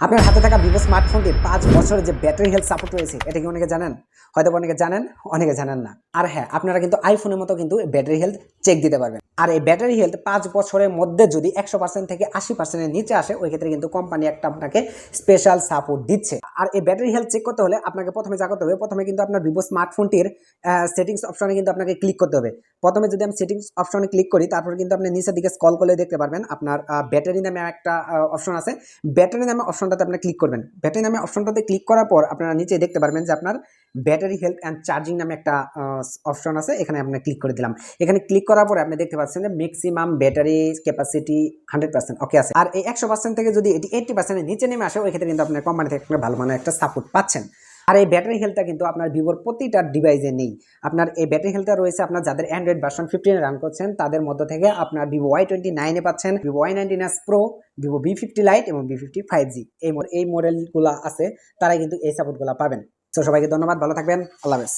আপনার হাতে থাকা ভিভো স্মার্টফোনটির 5 বছরের যে ব্যাটারি হেলথ সাপোর্ট রয়েছে এটা কি অনেকে জানেন? হয়তো অনেকে জানেন, অনেকে জানেন না। আর হ্যাঁ, আপনারা কিন্তু আইফোনের মতো কিন্তু ব্যাটারি হেলথ চেক দিতে পারবেন। আর এই ব্যাটারি হেলথ 5 বছরের মধ্যে যদি 100% থেকে 80% এর নিচে আসে, ওই ক্ষেত্রে কিন্তু কোম্পানি একটা আপনাকে স্পেশাল সাপোর্ট দিচ্ছে। আর এই ব্যাটারি হেলথ চেক করতে হলে আপনাকে প্রথমে যা করতে হবে, প্রথমে কিন্তু আপনার ভিভো স্মার্টফোনটির সেটিংস অপশনে কিন্তু আপনাকে ক্লিক করতে হবে। প্রথমে যদি আমি সেটিংস অপশনে ক্লিক করি, তারপর কিন্তু আপনি নিচের দিকে স্ক্রল করলে দেখতে পারবেন আপনার ব্যাটারি নামে একটা অপশন আছে। ব্যাটারি নামে অপশনটাতে আপনি ক্লিক করবেন। ব্যাটারি নামে অপশনটাতে ক্লিক করার পর আপনারা নিচে দেখতে পারবেন যে আপনার ব্যাটারি হেলথ অ্যান্ড চার্জিং নামে একটা অপশন আছে। এখানে আপনি ক্লিক করে দিলাম। এখানে ক্লিক করার পরে আপনি দেখতে পাচ্ছেন যে ম্যাক্সিমাম ব্যাটারি ক্যাপাসিটি 100% ওকে আছে। আর এই 100% থেকে যদি এটি 80% এর নিচে নেমে আসে, ওই ক্ষেত্রে কিন্তু আপনার কোম্পানি থেকে ভালো মানের একটা সাপোর্ট পাচ্ছেন। আর এই ব্যাটারি হেলথটা কিন্তু আপনার ভিভোর প্রতিটা ডিভাইসে নেই। আপনার এই ব্যাটারি হেলথটা রয়েছে আপনার যাদের অ্যান্ড্রয়েড ভার্সন 15 রান করছেন তাদের মধ্য থেকে আপনার ভিভো Y29 পাচ্ছেন, Vivo Y19s pro, Vivo V50 light এবং V50 5G এই মডেলগুলো আছে, তারাই কিন্তু এই সাপোর্টগুলো পাবেন। তো সবাইকে ধন্যবাদ, ভালো থাকবেন, আল্লাহ হাফেজ।